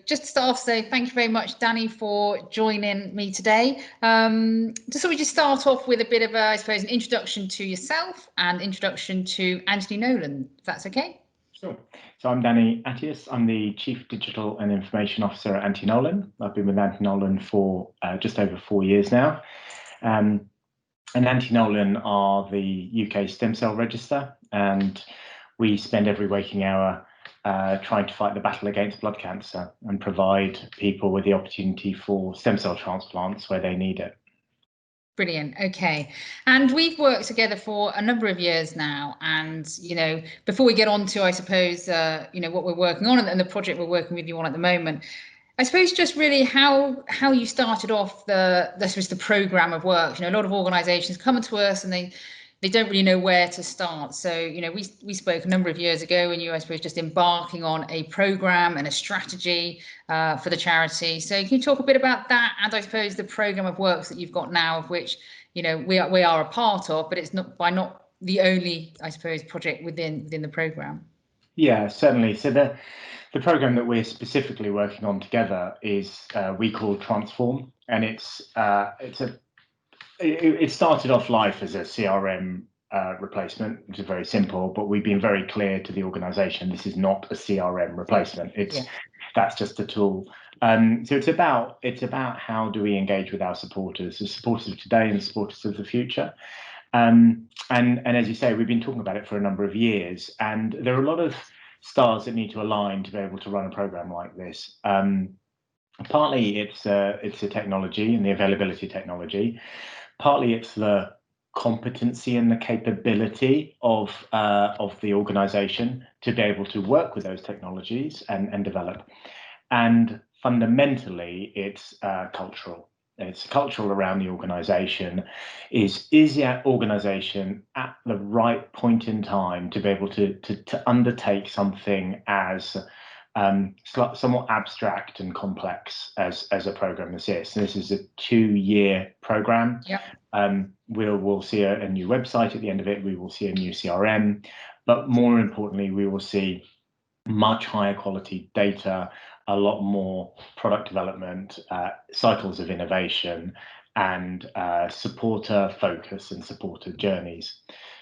just to start off, say thank you very much, Danny, for joining me today. Just start off with a bit of, I suppose, an introduction to yourself and introduction to Anthony Nolan, if that's okay. Sure. So I'm Danny Attias. I'm the Chief Digital and Information Officer at Anthony Nolan. I've been with Anthony Nolan for just over 4 years now. And Anthony Nolan are the UK stem cell register, and we spend every waking hour trying to fight the battle against blood cancer and provide people with the opportunity for stem cell transplants where they need it. Brilliant. Okay. And we've worked together for a number of years now. And, before we get on to, I suppose, what we're working on and the project we're working with you on at the moment, I suppose just really how you started off the program of work. A lot of organizations come to us and they don't really know where to start. So, we spoke a number of years ago and you, I suppose, just embarking on a program and a strategy for the charity. So can you talk a bit about that and I suppose the program of works that you've got now, of which, we are a part of, but it's not the only, I suppose, project within the program. Yeah, certainly. So the program that we're specifically working on together is we call Transform, and it started off life as a CRM replacement, which is very simple, but we've been very clear to the organization this is not a CRM replacement. That's just a tool. So it's about how do we engage with our supporters, the supporters of today and the supporters of the future. And as you say, we've been talking about it for a number of years, and there are a lot of stars that need to align to be able to run a program like this. Partly it's the technology and the availability of technology. Partly it's the competency and the capability of the organization to be able to work with those technologies and develop. And fundamentally, it's cultural. It's cultural around the organization. Is the organization at the right point in time to be able to undertake something as somewhat abstract and complex as a program this is. So this is a 2-year program. Yep. We'll see a new website at the end of it. We will see a new CRM, but more importantly, we will see much higher quality data, a lot more product development, cycles of innovation, and supporter focus and supporter journeys.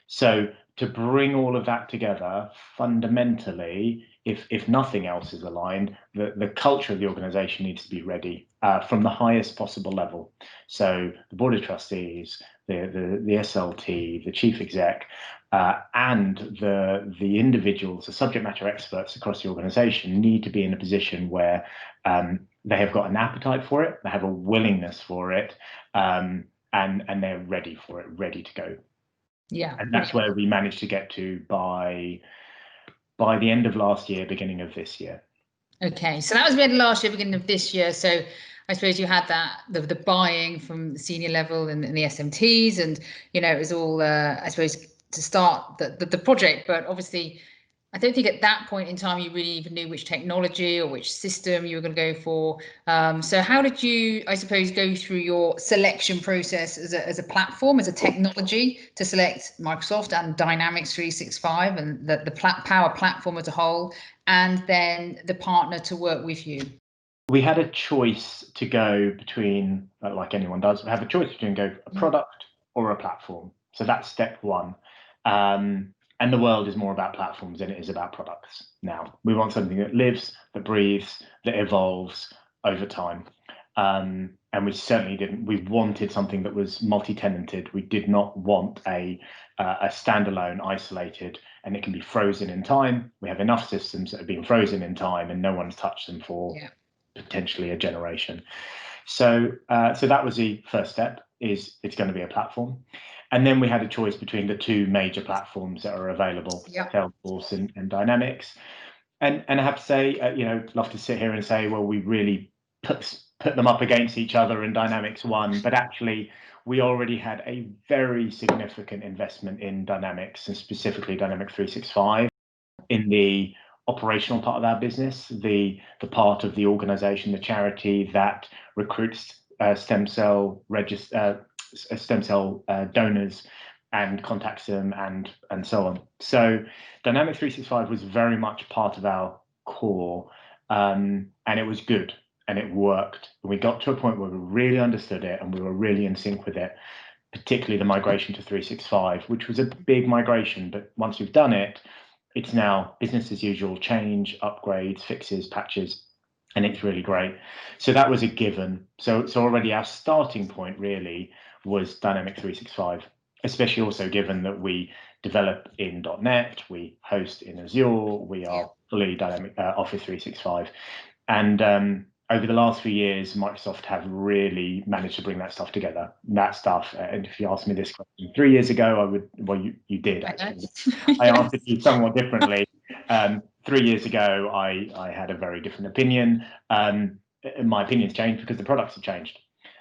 So to bring all of that together, fundamentally, if nothing else is aligned, the culture of the organization needs to be ready from the highest possible level. So the board of trustees, the SLT, the chief exec, and the individuals, the subject matter experts across the organization need to be in a position where they have got an appetite for it, they have a willingness for it, and they're ready for it, ready to go. Yeah. And that's where we managed to get to by the end of last year, beginning of this year. Okay, so that was the end of last year, beginning of this year. So I suppose you had that the buying from the senior level and the SMTs, and it was all I suppose to start the project. But obviously, I don't think at that point in time you really even knew which technology or which system you were going to go for. So how did you, I suppose, go through your selection process as a platform, as a technology to select Microsoft and Dynamics 365 and the Power Platform as a whole, and then the partner to work with you? We had a choice to go between, like anyone does, we have a choice between a product or a platform. So that's step one. And the world is more about platforms than it is about products now. We want something that lives, that breathes, that evolves over time. And we certainly didn't. We wanted something that was multi-tenanted. We did not want a standalone, isolated, and it can be frozen in time. We have enough systems that have been frozen in time and no one's touched them for potentially a generation. So that was the first step, is it's going to be a platform. And then we had a choice between the 2 major platforms that are available, Salesforce and Dynamics. And I have to say, love to sit here and say, well, we really put them up against each other and Dynamics won, but actually we already had a very significant investment in Dynamics, and specifically Dynamics 365 in the operational part of our business, the part of the organization, the charity that recruits stem cell donors and contacts them and so on. So Dynamics 365 was very much part of our core, and it was good and it worked. And we got to a point where we really understood it and we were really in sync with it, particularly the migration to 365, which was a big migration. But once we've done it, it's now business as usual, change, upgrades, fixes, patches, and it's really great. So that was a given. So already our starting point really was Dynamic 365, especially also given that we develop in .NET, we host in Azure, we are fully dynamic Office 365. And over the last few years, Microsoft have really managed to bring that stuff together. That stuff, and if you asked me this question 3 years ago, I would, well, you did actually. I answered you somewhat differently. 3 years ago, I had a very different opinion. My opinion's changed because the products have changed.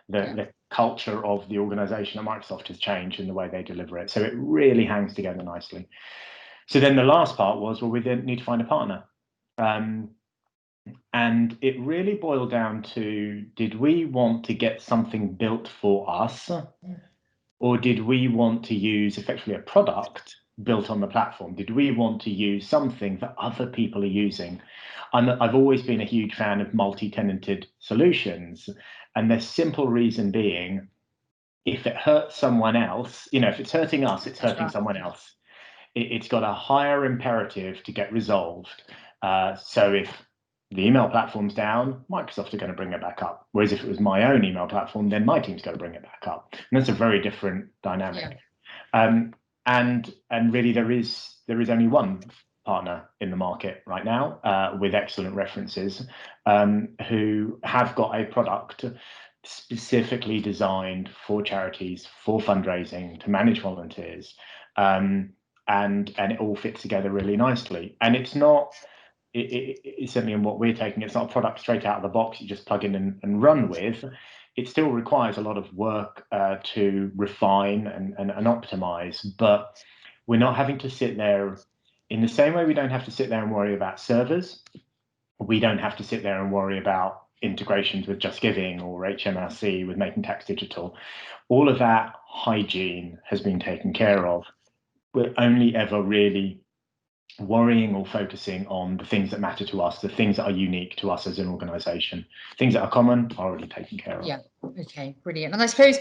The culture of the organization at Microsoft has changed in the way they deliver it. So it really hangs together nicely. So then the last part was, well, we then need to find a partner. And it really boiled down to, did we want to get something built for us, or did we want to use effectively a product built on the platform? Did we want to use something that other people are using? I've always been a huge fan of multi-tenanted solutions, and the simple reason being, if it hurts someone else, if it's hurting us, it's hurting someone else. It's got a higher imperative to get resolved. So if the email platform's down, Microsoft are going to bring it back up. Whereas if it was my own email platform, then my team's going to bring it back up. And that's a very different dynamic. And really there is only one partner in the market right now with excellent references who have got a product specifically designed for charities, for fundraising, to manage volunteers. And it all fits together really nicely. And it's not, it's certainly in what we're taking, it's not a product straight out of the box you just plug in and run with. It still requires a lot of work to refine and optimize, but we're not having to sit there in the same way we don't have to sit there and worry about servers. We don't have to sit there and worry about integrations with Just Giving or HMRC with Making Tax Digital. All of that hygiene has been taken care of. We're only ever really worrying or focusing on the things that matter to us, the things that are unique to us as an organization. Things that are common are already taken care of. Yeah, okay, brilliant. And I suppose,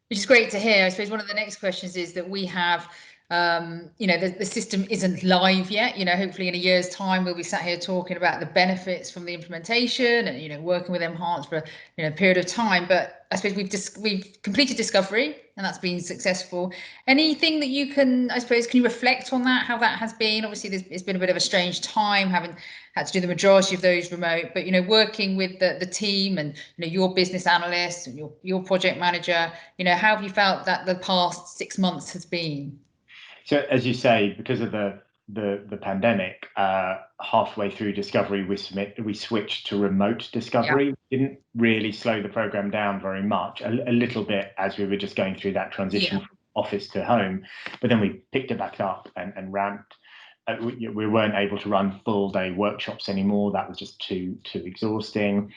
which is great to hear, I suppose one of the next questions is that we have, the system isn't live yet. Hopefully in a year's time, we'll be sat here talking about the benefits from the implementation and, working with m-hance for a period of time. But I suppose we've completed discovery and that's been successful. Anything that you can, I suppose, can you reflect on that, how that has been? Obviously, it's been a bit of a strange time, having had to do the majority of those remote, but, working with the team and, your business analyst and your project manager, how have you felt that the past 6 months has been? So as you say, because of the pandemic, halfway through discovery, we switched to remote discovery. Yeah. Didn't really slow the program down very much, a little bit as we were just going through that transition from office to home, but then we picked it back up and ramped. We weren't able to run full day workshops anymore. That was just too exhausting.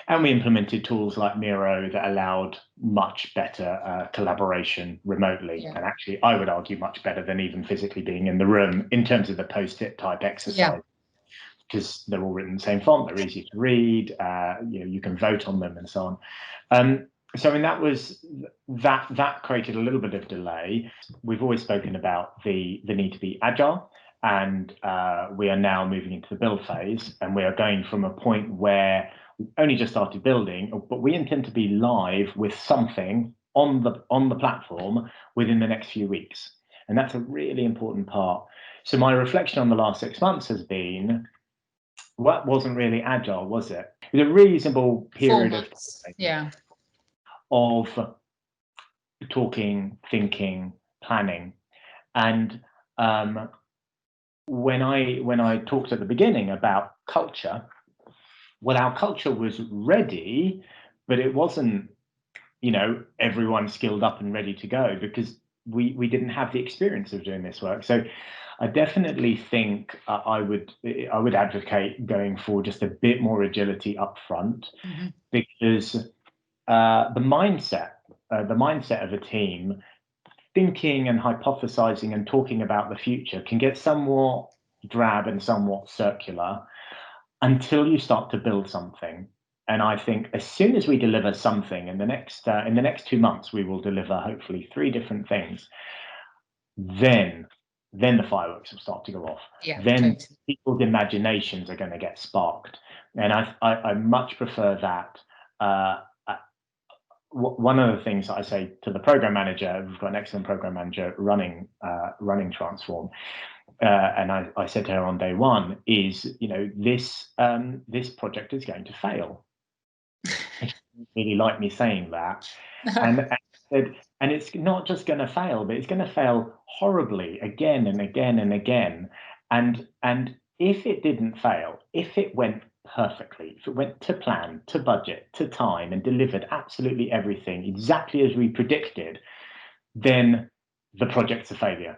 And we implemented tools like Miro that allowed much better collaboration remotely. Yeah. And actually, I would argue much better than even physically being in the room in terms of the post-it type exercise, because they're all written in the same font, they're easy to read, you can vote on them and so on. So I mean, that created a little bit of delay. We've always spoken about the need to be agile. And we are now moving into the build phase, and we are going from a point where we only just started building, but we intend to be live with something on the platform within the next few weeks. And that's a really important part. So my reflection on the last 6 months has been, well, that wasn't really agile, was it? It was a reasonable period of talking, thinking, planning. And when I talked at the beginning about culture, well, our culture was ready, but it wasn't, everyone skilled up and ready to go, because we didn't have the experience of doing this work. So I definitely think I would advocate going for just a bit more agility up front, because the mindset of a team thinking and hypothesizing and talking about the future can get somewhat drab and somewhat circular until you start to build something. And I think as soon as we deliver something in the next 2 months, we will deliver hopefully 3 different things. Then the fireworks will start to go off. Yeah, then totally. People's imaginations are going to get sparked, and I much prefer that. One of the things that I say to the program manager, we've got an excellent program manager running Transform, and I said to her on day one is, this project is going to fail. She didn't really like me saying that, and it's not just going to fail, but it's going to fail horribly again and again and again. And if it didn't fail, if it went perfectly, if it went to plan, to budget, to time, and delivered absolutely everything exactly as we predicted, then the project's a failure.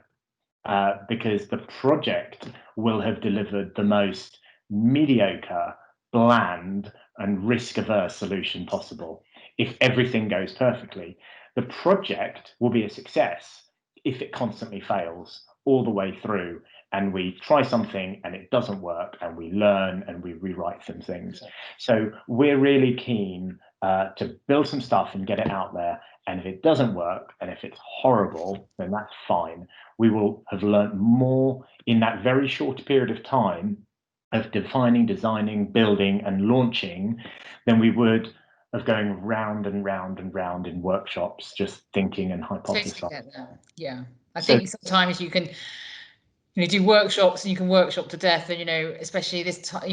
Because the project will have delivered the most mediocre, bland, and risk-averse solution possible. If everything goes perfectly, the project will be a success if it constantly fails all the way through, and we try something and it doesn't work, and we learn and we rewrite some things. So we're really keen to build some stuff and get it out there. And if it doesn't work, and if it's horrible, then that's fine. We will have learned more in that very short period of time of defining, designing, building, and launching than we would of going round and round and round in workshops, just thinking and hypothesizing. Totally get that. Yeah, I think sometimes you can, do workshops and you can workshop to death, and especially this time,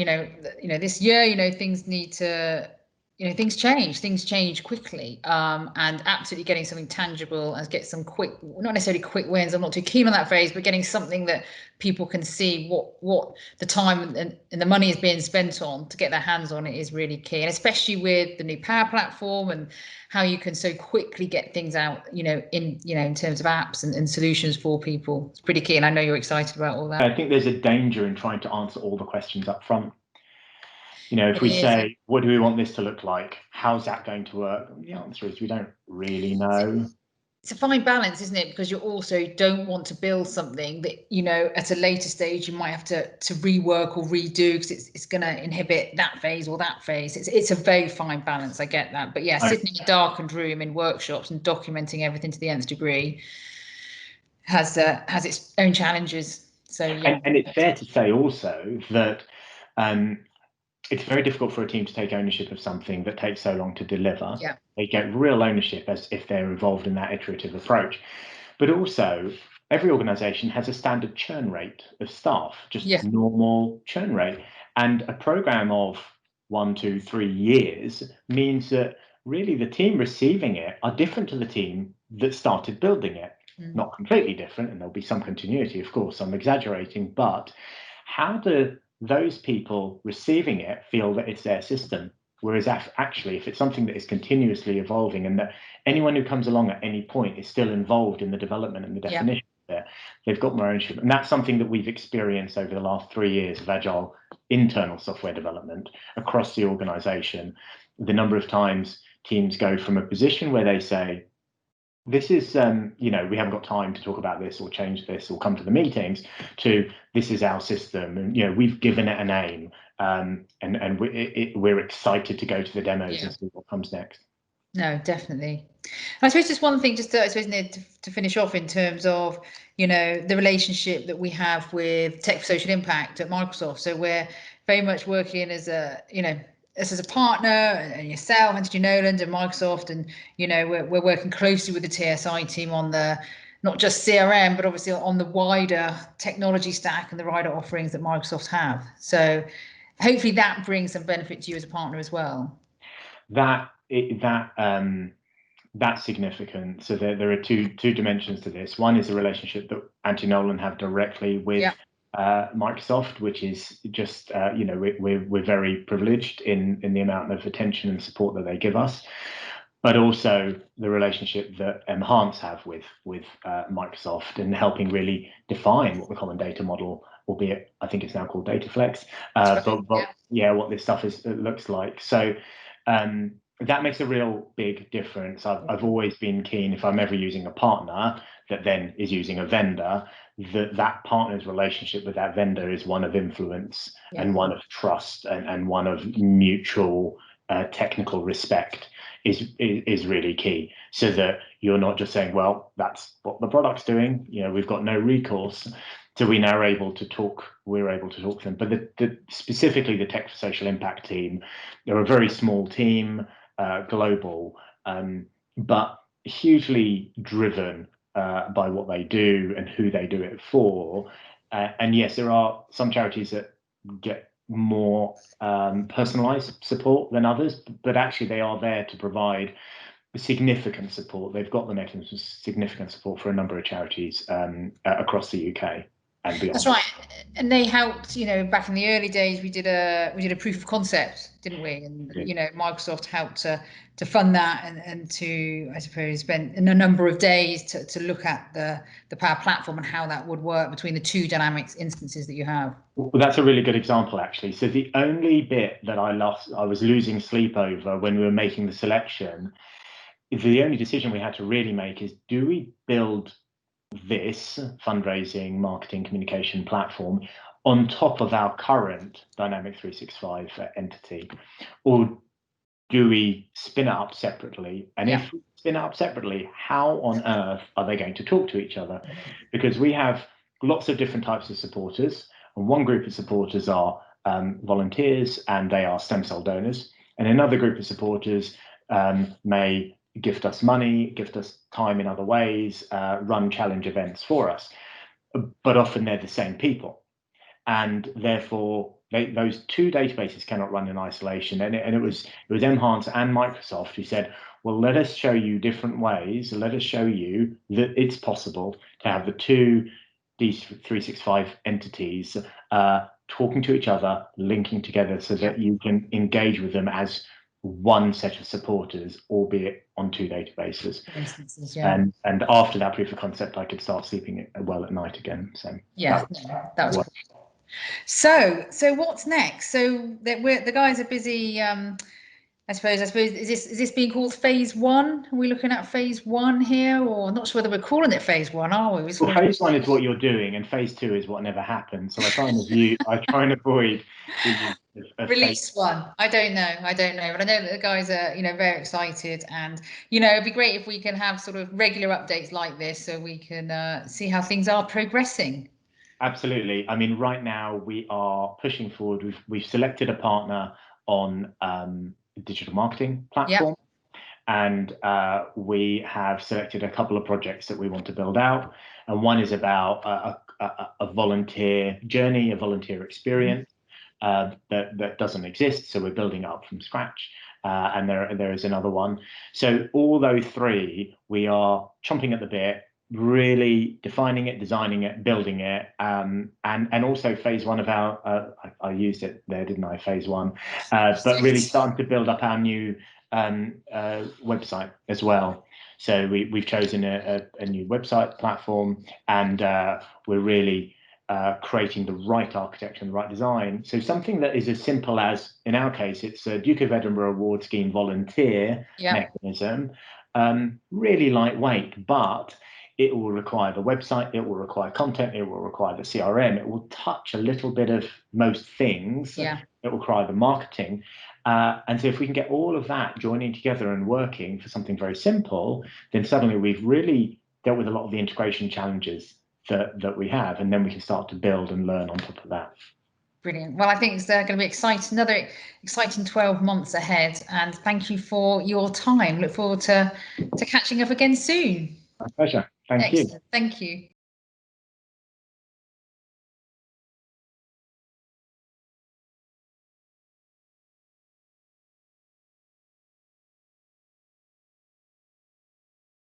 this year, things need to, things change quickly, and absolutely getting something tangible and get some quick, not necessarily quick wins, I'm not too keen on that phrase, but getting something that people can see what the time and the money is being spent on to get their hands on it is really key. And especially with the new Power Platform and how you can so quickly get things out, in terms of apps and solutions for people, it's pretty key. And I know you're excited about all that. I think there's a danger in trying to answer all the questions up front. If we say, what do we want this to look like? How's that going to work? The answer is we don't really know. It's a fine balance, isn't it? Because you also don't want to build something that, at a later stage, you might have to rework or redo because it's going to inhibit that phase or that phase. It's a very fine balance. I get that. But yeah, sitting in a darkened room in workshops and documenting everything to the nth degree has its own challenges. So yeah. And it's fair to say also that it's very difficult for a team to take ownership of something that takes so long to deliver. Yeah. They get real ownership as if they're involved in that iterative approach. But also, every organization has a standard churn rate of staff, just normal churn rate. And a program of 1, 2, 3 years means that really the team receiving it are different to the team that started building it. Not completely different, and there'll be some continuity, of course, I'm exaggerating, but how do those people receiving it feel that it's their system? Whereas actually, if it's something that is continuously evolving and that anyone who comes along at any point is still involved in the development and the definition of it, they've got more ownership. And that's something that we've experienced over the last 3 years of agile internal software development across the organization. The number of times teams go from a position where they say, this is, we haven't got time to talk about this or change this or come to the meetings, to this is our system, and we've given it a name, and we're excited to go to the demos and see what comes next. No, definitely. I suppose just one thing, just to finish off in terms of, the relationship that we have with Tech for Social Impact at Microsoft. So we're very much working as a, as a partner, and yourself, Anthony Nolan, and Microsoft, and we're working closely with the TSI team on the not just CRM, but obviously on the wider technology stack and the wider offerings that Microsoft have. So hopefully that brings some benefit to you as a partner as well. That's significant. So there are two dimensions to this. One is the relationship that Anthony Nolan have directly with Microsoft, which is just we're very privileged in the amount of attention and support that they give us, but also the relationship that m-hance have with Microsoft, and helping really define what the common data model, albeit I think it's now called DataFlex, but what this stuff looks like. So that makes a real big difference. I've always been keen, if I'm ever using a partner that then is using a vendor, that partner's relationship with that vendor is one of influence and one of trust and one of mutual technical respect is really key, so that you're not just saying, well, that's what the product's doing, we've got no recourse. So we're able to talk to them. But specifically the Tech for Social Impact team, they're a very small team, global, but hugely driven by what they do and who they do it for. And yes, there are some charities that get more personalized support than others, but actually they are there to provide significant support. They've got the mechanisms of significant support for a number of charities across the UK and beyond. That's right, and they helped. Back in the early days, we did a proof of concept, didn't we? And Microsoft helped to fund that and to, I suppose, spend a number of days to look at the Power Platform and how that would work between the two Dynamics instances that you have. Well, that's a really good example, actually. So the only bit that I was losing sleep over when we were making the selection, the only decision we had to really make is, do we build this fundraising, marketing, communication platform on top of our current Dynamics 365 entity, or do we spin it up separately? And if we spin it up separately, how on earth are they going to talk to each other? Because we have lots of different types of supporters, and one group of supporters are volunteers, and they are stem cell donors, and another group of supporters may gift us money, gift us time in other ways, run challenge events for us. But often they're the same people. And therefore, those two databases cannot run in isolation. And it was m-hance and Microsoft who said, well, let us show you different ways. Let us show you that it's possible to have the two D365 entities talking to each other, linking together, so that you can engage with them as one set of supporters, albeit on two databases. And after that proof of concept, I could start sleeping well at night again. So that was great. So what's next? So the guys are busy. I suppose is this being called phase one? Are we looking at phase one here, or I'm not sure whether we're calling it phase one, are we? Well, phase one is what you're doing, and phase two is what never happened. So I try and avoid release one. I don't know, but I know that the guys are very excited, and it'd be great if we can have sort of regular updates like this, so we can see how things are progressing. Absolutely. I mean, right now we are pushing forward. We've selected a partner on digital marketing platform, and we have selected a couple of projects that we want to build out, and one is about a volunteer journey, a volunteer experience that doesn't exist, so we're building up from scratch, and there is another one. So all those three, we are chomping at the bit, really defining it, designing it, building it, and also phase one of our I used it there, didn't I? Phase one, but really starting to build up our new website as well. So we've chosen a new website platform, and we're really creating the right architecture and the right design. So something that is as simple as, in our case, it's a Duke of Edinburgh Award Scheme volunteer mechanism, really lightweight, but it will require the website, it will require content, it will require the CRM, it will touch a little bit of most things, it will require the marketing. And so if we can get all of that joining together and working for something very simple, then suddenly we've really dealt with a lot of the integration challenges that we have, and then we can start to build and learn on top of that. Brilliant. Well, I think it's going to be exciting, another exciting 12 months ahead, and thank you for your time. Look forward to catching up again soon. My pleasure. Thank you. Thank you.